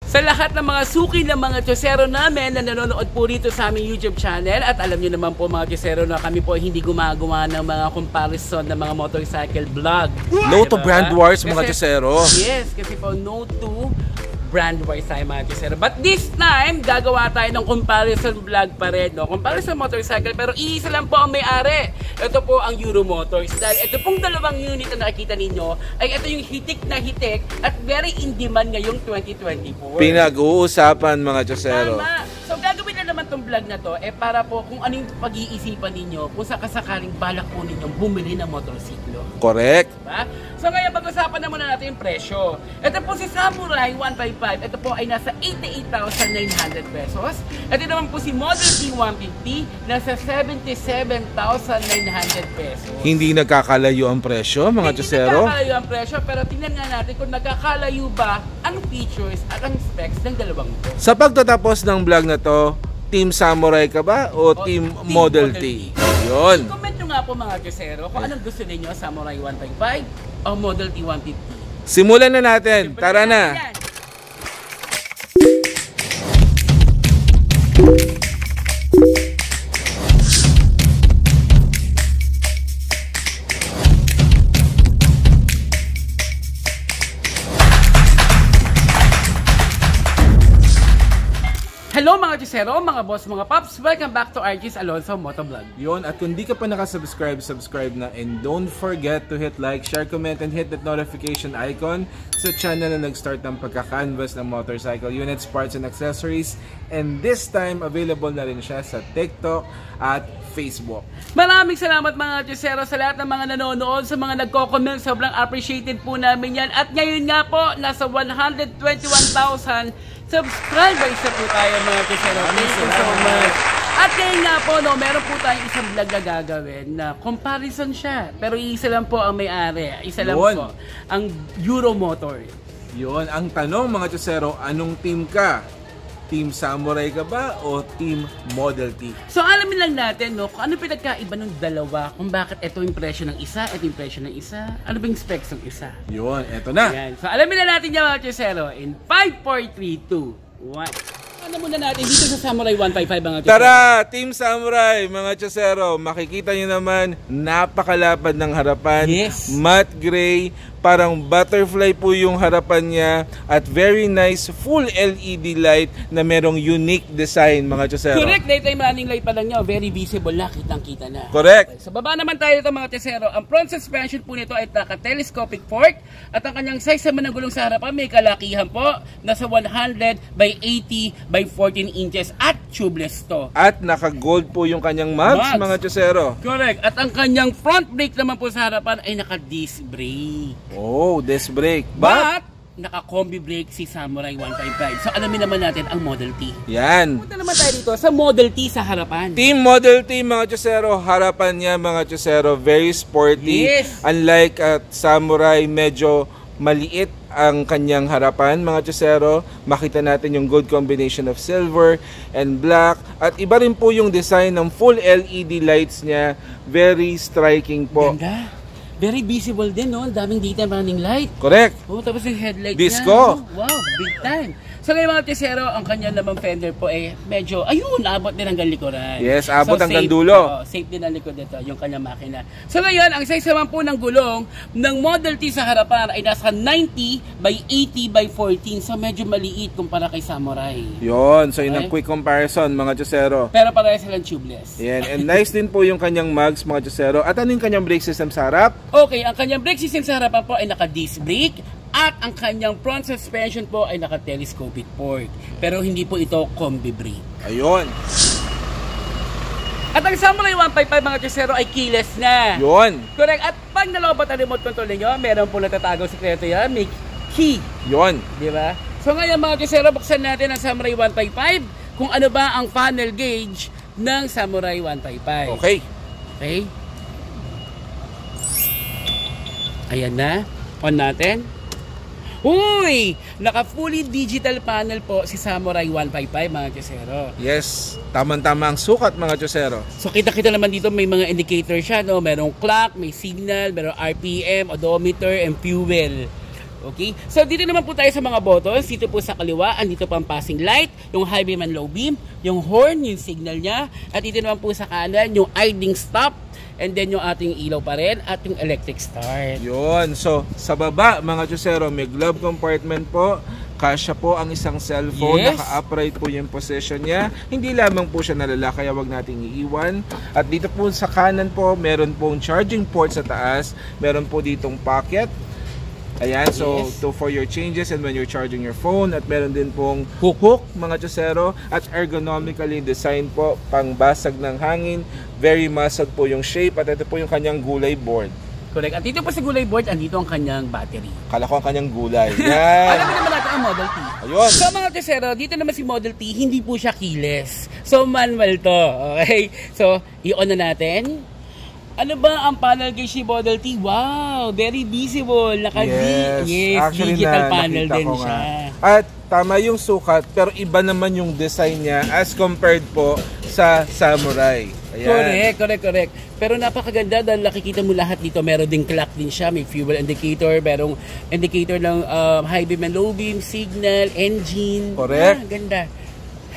Sa lahat ng mga suki ng mga Chosero namin na nanonood po rito sa aming YouTube channel, at alam nyo naman po mga Chosero na kami po hindi gumagawa ng mga comparison ng mga motorcycle vlog. No to brand wars mga Chosero. Yes, kasi po no to brand wise tayo mga Chosero. But this time, gagawa tayo ng comparison vlog pa rin, no? Comparison motorcycle, pero iisa lang po ang may-ari. Ito po ang Euro Motors. Dahil ito pong dalawang unit na nakikita ninyo, ay ito yung hitik na hitik at very in demand ngayong 2024. Pinag-uusapan mga Chosero. Tama. So gagawin na naman tong vlog na to, para po kung ano yung pag-iisipan ninyo, kung sakasakaling balak po ninyong bumili ng motorsiklo. Correct. Diba? So ngayon, pag-usapan na muna natin yung presyo. Ito po si Samurai 155, ito po ay nasa 88,900 pesos. Ito naman po si Model T 150, nasa 77,900 pesos. Hindi nagkakalayo ang presyo mga Chosero. Hindi nagkakalayo ang presyo, pero tingnan nga natin kung nagkakalayo ba ang features at ang specs ng dalawang ito. Sa pagtatapos ng vlog na to, Team Samurai ka ba o Team Model T? Yun. Comment nyo nga po mga Chosero kung anong gusto ninyo, Samurai 155 o Model T 150. Simulan na natin. Tara na. Hello mga Chosero, mga boss, mga paps, welcome back to RG's Alonso Motovlog. Yun, at kung di ka pa nakasubscribe, subscribe na, and don't forget to hit like, share, comment, and hit that notification icon sa channel na nag-start ng pagka-canvas ng motorcycle units, parts, and accessories. And this time, available na rin siya sa TikTok at Facebook. Maraming salamat mga Chosero sa lahat ng mga nanonood, sa mga nagko-comment, sobrang appreciated po namin yan. At ngayon nga po, nasa 121,000 subscribers na po tayo mga Chosero. Thank you so much. At ngayon nga po, no, meron po tayong isang vlog na gagawin na comparison siya. Pero isa lang po ang may-ari. Isa lang po ang Euro Motor. Yun, ang tanong mga Chosero, anong team ka? Team Samurai ka ba o Team Model T? So alamin lang natin, no, kung ano pinagkaiba ng dalawa, kung bakit ito yung presyo ng isa, ito yung presyo ng isa, ano ba yung specs ng isa. Yun, eto na. Yan. So alamin na natin yung mga Chosero in 5, 4, 3, 2, 1. Ano muna natin dito sa Samurai 155 mga Chosero? Tara, Team Samurai, mga Chosero, makikita nyo naman, napakalapad ng harapan. Yes. Matte gray, parang butterfly po yung harapan niya, at very nice full LED light na merong unique design mga Chosero. Correct, daytime running light pa lang nyo, very visible na, kitang-kita na. Correct. Okay, so baba naman tayo ito mga Chosero. Ang front suspension po nito ay naka-telescopic fork, at ang kanyang size naman ng gulong sa harapan may kalakihan po, nasa 100 by 80 by 14 inches at tubeless to. At naka-gold po yung kanyang mags mga Chosero. Correct. At ang kanyang front brake naman po sa harapan ay naka-disc brake. Oh, disc brake. But naka-combi brake si Samurai 155. So alamin naman natin ang Model T. Yan. Punta naman tayo dito sa Model T sa harapan. Team Model T mga Chosero, harapan niya mga Chosero, very sporty. Yes. Unlike at Samurai, medyo maliit ang kanyang harapan mga Chosero. Makita natin yung good combination of silver and black. At iba rin po yung design ng full LED lights niya. Very striking po. Ganda. Very visible din, no? Ang daming daytime running light. Correct. Oh, tapos yung headlight Disco. niya. Wow, big time. So ngayon mga Chosero, ang kanya namang fender po ay medyo, ayun, abot din hanggang likuran. Yes, abot hanggang safe, dulo. Safe din ang likod nito, yung kanyang makina. So ngayon, ang size naman po ng gulong ng Model T sa harapan ay nasa 90 by 80 by 14. So medyo maliit kumpara kay Samurai. Yun, so yun ang quick comparison mga Chosero. Pero parehas silang tubeless. Yan, and nice din po yung kanyang mags mga Chosero. At ano yung kanyang brake system sa harap? Okay, ang kanyang brake system sa harapan po ay naka-disc brake. At ang kanyang front suspension po ay naka-telescopic fork. Pero hindi po ito combi brake. Ayun. At ang Samurai 155 mga Chosero ay keyless na. Yun. Correct. At pag nalobat ang remote control ninyo, meron po natatagong sekreto yan. May key. Yun. Di ba? So ngayon mga Chosero, buksan natin ang Samurai 155 kung ano ba ang funnel gauge ng Samurai 155. Okay. Okay. Ayan na. On natin. Uy! Naka fully digital panel po si Samurai 155 mga Chosero. Yes, tamang-tama ang sukat mga Chosero. So kita-kita naman dito may mga indicator siya, no? Merong clock, may signal, merong RPM, odometer, and fuel. Okay? So dito naman po tayo sa mga buttons. Dito po sa kaliwa, andito po ang passing light, yung high beam and low beam, yung horn, yung signal niya, at dito naman po sa kanan, yung idling stop, and then yung ating ilaw pa rin, at yung electric start. Yun. So, sa baba, mga Chusero, may glove compartment po. Kasya po ang isang cellphone. Yes. Naka-upright po yung position niya. Hindi lamang po siya nalala, kaya wag nating iiwan. At dito po sa kanan po, meron pong charging port sa taas. Meron po ditong pocket. Ayan, so Yes. for your changes and when you're charging your phone. At meron din pong hook mga Chusero. At ergonomically designed po, pang basag ng hangin. Very massag po yung shape. At ito po yung kanyang gulay board. Correct. At dito po sa gulay board, andito ang kanyang battery. Kala ko ang kanyang gulay. Yan. Alam naman natin ang Model T. Ayun. So mga Chusero, dito naman si Model T, hindi po siya keyless. So manual to. Okay? So, i-on na natin. Ano ba ang panel gauge ni Model T? Wow! Very visible. Yes, Actually, digital panel nakita din ko siya. nga. At tama yung sukat, pero iba naman yung design niya as compared po sa Samurai. Ayan. Correct. Pero napakaganda dahil nakikita mo lahat dito. Meron ding clock din siya, may fuel indicator, merong indicator ng high beam and low beam, signal, engine. Correct. Ganda.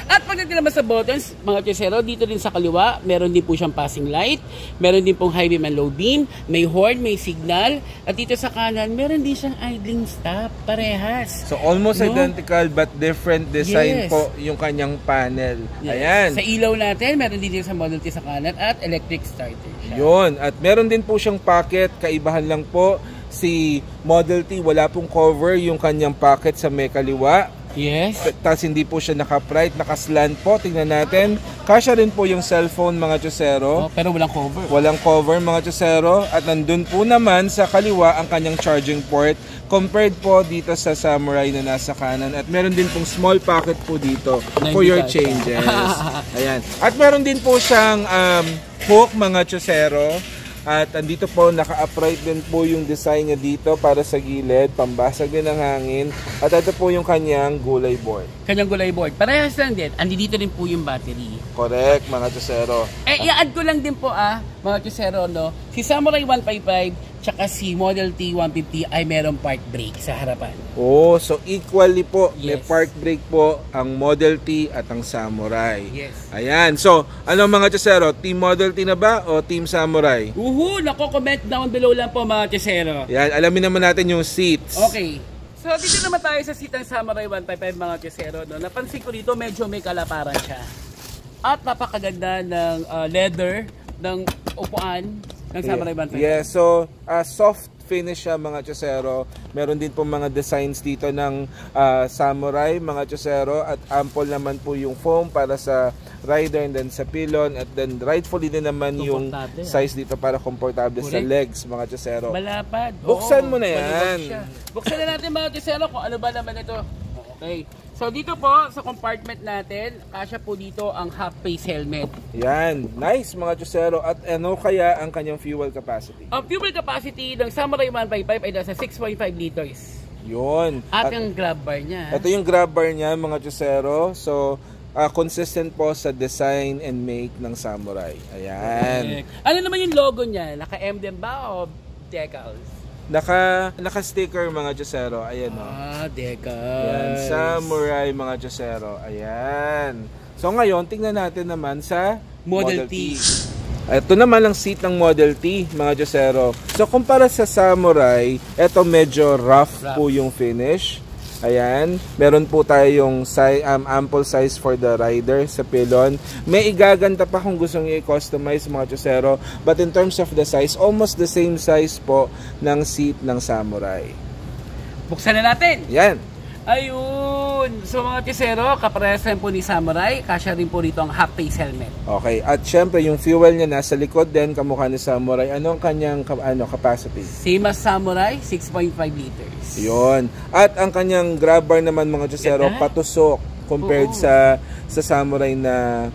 At pagdating naman sa buttons, mga Chusero, dito din sa kaliwa, meron din po siyang passing light, meron din pong high beam and low beam, may horn, may signal, at dito sa kanan, meron din siyang idling stop, parehas. So almost No? identical but different design Yes. po yung kanyang panel. Yes. Ayan. Sa ilaw natin, meron din dito sa Model T sa kanan at electric starter siya. Yun. At meron din po siyang pocket. Kaibahan lang po si Model T. Wala pong cover yung kanyang pocket sa may kaliwa. Yes. Tapos hindi po siya naka-upright, naka-slant po. Tingnan natin. Kasya rin po yung cellphone mga Chusero. Oh, pero walang cover. Walang cover mga Chusero. At nandun po naman sa kaliwa ang kanyang charging port compared po dito sa Samurai na nasa kanan. At meron din pong small pocket po dito for your changes. Ayan. At meron din po siyang hook mga Chusero. At andito po, naka-upright din po yung design niya dito para sa gilid, pambasag din ng hangin. At ito po yung kanyang gulay board. Kanyang gulay board. Parehas lang din. Andito rin po yung battery. Correct, mga Chusero. I-add ko lang din po mga Chusero, no? Si Samurai 155 tsaka si Model T 150 ay merong park brake sa harapan. Oh, so equally po, may Yes. park brake po ang Model T at ang Samurai. Yes. Ayan, so ano mga Chusero, Team Model T na ba o Team Samurai? Nako-comment down below lang po mga Chusero. Yan, alamin naman natin yung seats. Okay. So dito naman tayo sa seat ng Samurai 155 mga Chusero, no? Napansin ko dito medyo may kalaparan siya. At napakaganda ng leather ng upuan ng Samurai 155. Yeah, so soft finish siya mga Chusero. Meron din po mga designs dito ng Samurai mga Chusero at ample naman po yung foam para sa rider and then sa pylon at then rightfully din naman yung Komportable, size dito para komportable sa Correct. legs mga Chusero. Malapad. Buksan mo na malibag yan. siya. Buksan na natin mga Chusero kung ano ba naman ito. Okay. So dito po sa compartment natin, kasya po dito ang half face helmet. Yan, nice mga Chusero. At ano kaya ang kanyang fuel capacity? Ang fuel capacity ng Samurai 155 ay nasa 6.5 liters. Yun. At yung grab bar niya. Ito yung grab bar niya mga Chusero. So, consistent po sa design and make ng Samurai. Ayan. Ano naman yung logo niya? Naka-M din ba o decals? Naka-sticker mga Chusero. Ayan o. Decals. Ayan, Samurai mga Chusero. Ayan. So ngayon, tingnan natin naman sa Model T. Ito naman ang seat ng Model T mga Chusero. So kumpara sa Samurai, ito medyo rough po yung finish. Ayan, meron po tayong ample size for the rider sa pylon. May igaganda pa kung gusto nyo i-customize mga Chusero. But in terms of the size, almost the same size po ng seat ng Samurai. Buksan na natin. Yan. Ayun. So mga Chusero, kaparehas rin po ni Samurai. Kasya rin po rito ang half face helmet. Okay, at syempre yung fuel niya nasa likod din, kamukha ni Samurai. Ano ang kanyang capacity? Same as Samurai, 6.5 liters. Yun. At ang kanyang grab bar naman mga Chusero, Ganda. patusok compared sa Samurai na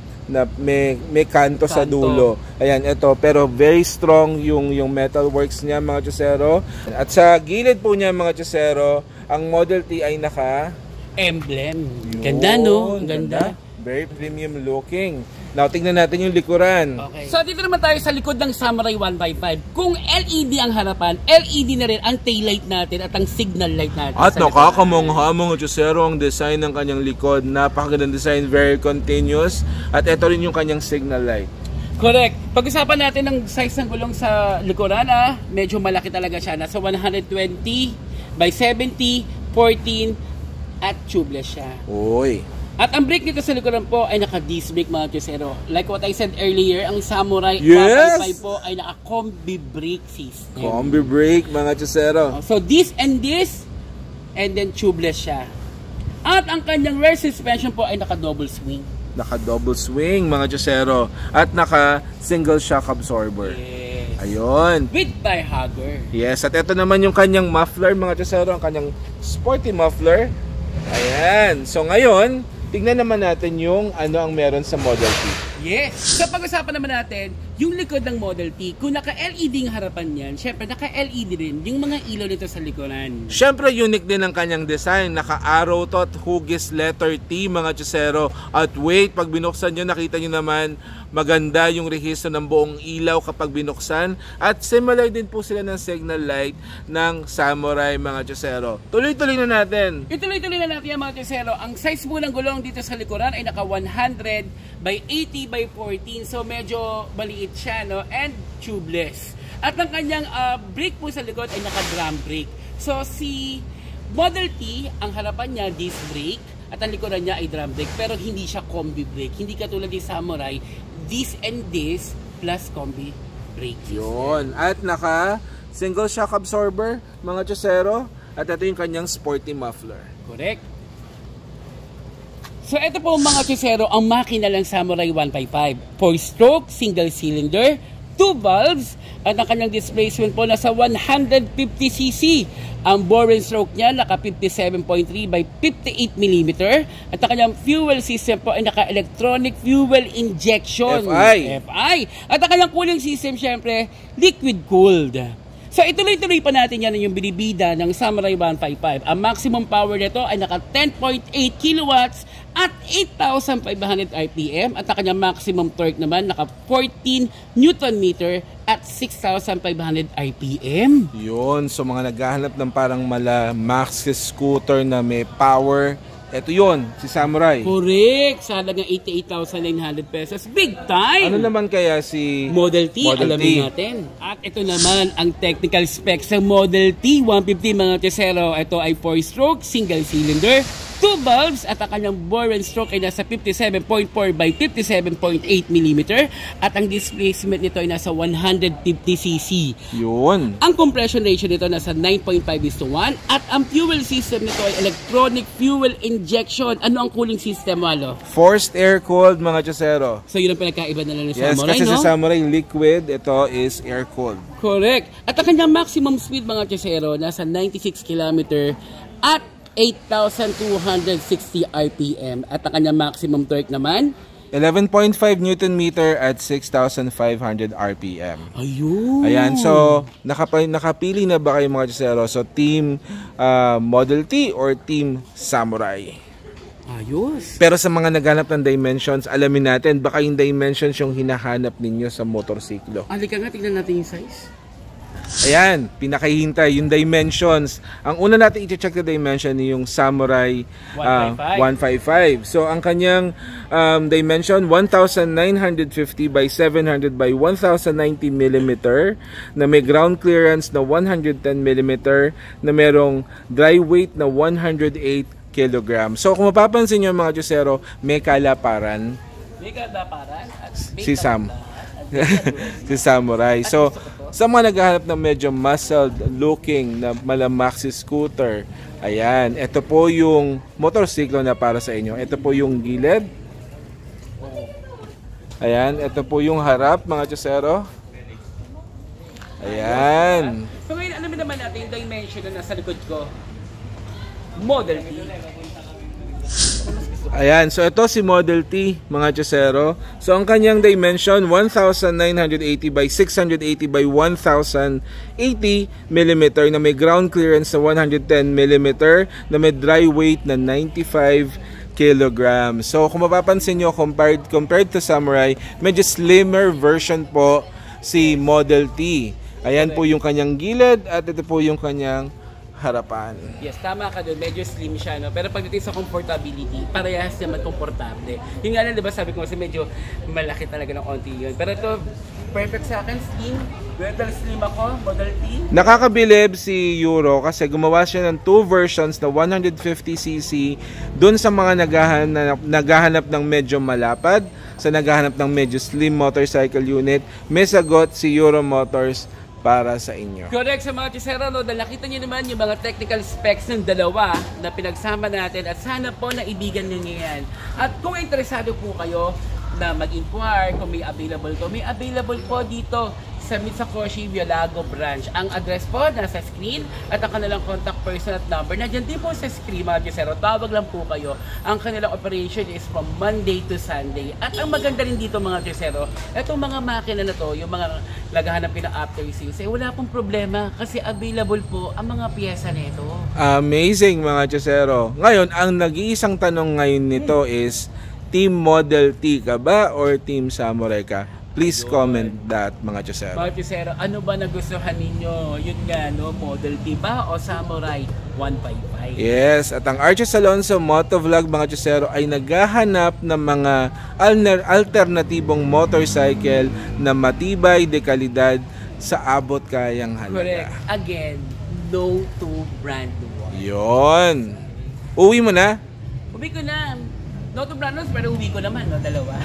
may kanto sa dulo. Ayan, ito. Pero very strong yung metal works niya mga Chusero. At sa gilid po niya mga Chusero, ang Model T ay naka Emblem. Ganda, no? Ganda. Very premium looking. Now, tingnan natin yung likuran. Okay. So, dito naman tayo sa likod ng Samurai 155. Kung LED ang harapan, LED na rin ang taillight natin at ang signal light natin. At nakakamangha mga Chusero ang design ng kanyang likod. Napakagandang design, very continuous. At ito rin yung kanyang signal light. Correct. Pag-usapan natin ng size ng gulong sa likuran, medyo malaki talaga siya. Nasa 120 by 70, 14, at tubeless siya. Uy. At ang brake dito sa likuran po ay naka-disc brake mga Chusero. Like what I said earlier, ang Samurai 155 po ay naka-combi brake system. Combi brake mga Chusero. So this, and then tubeless siya. At ang kanyang rear suspension po ay naka-double swing. Naka-double swing mga Chusero. At naka-single shock absorber. Yes. Ayun. With tie hugger. Yes, at ito naman yung kanyang muffler mga Chusero, ang kanyang sporty muffler. Ayan. So ngayon, tignan naman natin yung ano ang meron sa Model T. Yes. So pag-usapan naman natin, yung likod ng Model T, kung naka-LED ang harapan niyan, syempre naka-LED rin yung mga ilaw nito sa likuran. Syempre unique din ang kanyang design. Naka-arrow to at hugis letter T mga Chusero. At wait, pag binuksan nyo, nakita nyo naman maganda yung rehistro ng buong ilaw kapag binuksan. At similar din po sila ng signal light ng Samurai mga Chusero. Tuloy-tuloy na natin. Ituloy-tuloy na natin yan mga Chusero. Ang size po ng gulong dito sa likuran ay naka 100 by 80 by 14. So medyo maliit siya, no? And tubeless. At ang kanyang brake po sa likod ay naka-drum brake. So si Model T, ang harapan niya disc brake at ang likuran niya ay drum brake, pero hindi siya combi brake. Hindi katulad ni Samurai, disc and disc plus combi brake. Yun. At naka single shock absorber mga Chusero. At ito yung kanyang sporty muffler. Correct. So ito po mga Chusero, ang makina ng Samurai 155. 4-stroke, single cylinder, 2 valves, at ang kanyang displacement po nasa 150cc. Ang bore and stroke niya naka 57.3 by 58 mm. At ang kanyang fuel system po ay naka electronic fuel injection. FI. At ang kanyang cooling system syempre, liquid cooled. So ituloy-tuloy pa natin yan yung binibida ng Samurai 155. Ang maximum power nito ay naka 10.8 kilowatts at 8,500 RPM. At ang kanyang maximum torque naman naka 14 Newton meter at 6,500 RPM. Yun, so mga naghahanap ng parang max scooter na may power, ito yun, si Samurai. Correct, sa halagang 88,900 pesos. Big time! Ano naman kaya si Model T? Alamin natin. At ito naman ang technical specs ng Model T 150 mga Chusero. Ito ay 4-stroke, single cylinder, 2 valves, at ang kanyang bore and stroke ay nasa 57.4 by 57.8 mm. At ang displacement nito ay nasa 150cc. Yun. Ang compression ratio nito nasa 9.5:1. At ang fuel system nito ay electronic fuel injection. Ano ang cooling system, Walo? Forced air cooled mga Chusero. So yun ang pinagkaiba na lang ng Yes, Samurai, kasi no? si Samurai liquid, ito is air cooled. Correct. At ang kanyang maximum speed mga Chusero nasa 96 km at 8,260 RPM. At ang kanyang maximum torque naman 11.5 Newton meter at 6,500 RPM. Ayun. Ayan, so nakapili na ba kayo mga Chusero? So team Model T or team Samurai? Ayos. Pero sa mga naghanap ng dimensions, alamin natin baka yung dimensions yung hinahanap ninyo sa motorsiklo. Halika nga, tignan natin yung size. Ayan, pinakahintay yung dimensions. Ang una natin i-check na dimension yung Samurai 155. So ang kanyang dimension 1,950 by 700 by 1,090 mm na may ground clearance na 110 mm na merong dry weight na 108 kg. So kung mapapansin nyo mga Chusero, may kalaparan. May kalaparan at may Si Sam. Si Samurai. So sa mga naghahanap ng medyo muscled looking na malamaxi scooter, ayan, ito po yung motorsiklo na para sa inyo. Ito po yung gilid. Ayan, ito po yung harap mga Chusero. Ayan. So ngayon, alamin naman natin yung dimension na nasa likod ko. Model T. Ayan, so ito si Model T mga Chusero. So ang kanyang dimension 1,980 by 680 by 1,080 mm na may ground clearance na 110 mm na may dry weight na 95 kilograms. So kung mapapansin nyo, compared to Samurai, medyo slimmer version po si Model T. Ayan po yung kanyang gilid at ito po yung kanyang harapan. Yes, tama ka doon. Medyo slim siya, no? Pero pagdating sa comfortability, parehas naman komportable. Yung nga lang, di ba, sabi ko kasi medyo malaki talaga ng konti yun. Pero ito, perfect sa akin, slim. Model slim ako, Model T. Nakakabilib si Euro kasi gumawa siya ng 2 versions na 150cc dun sa mga naghahanap ng medyo malapad, sa naghahanap ng medyo slim motorcycle unit. May sagot si Euro Motors para sa inyo. Correct sa mga chisero, no? Dahil nakita nyo naman yung mga technical specs ng dalawa na pinagsama natin at sana po naibigan nyo yan. At kung interesado po kayo na mag-inquire, kung may available po dito sa Mitsukoshi Violago branch. Ang address po nasa screen at ang kanilang contact person at number nandiyan din po sa screen, mga chisero. Tawag lang po kayo. Ang kanilang operation is from Monday to Sunday. At ang maganda rin dito, mga chisero, itong mga makina na to, yung mga naghahanap ng after sales, wala pong problema kasi available po ang mga piyesa nito. Amazing, mga chisero. Ngayon, ang nag-iisang tanong ngayon nito is, Team Model T ka ba or Team Samurai ka? Please comment that, mga chisero. Mga chisero, ano ba nagustuhan ninyo? Yun nga, no? Model T ba o Samurai 155? Yes, at ang Arches Alonso Motovlog, mga chisero, ay naghahanap ng mga alternatibong motorcycle na matibay, dekalidad, sa abot kayang halaga. Correct. Again, no to brand one. Yon. Uwi mo na? Uwi ko na. No to brand one, pero uwi ko naman, no? Dalawa.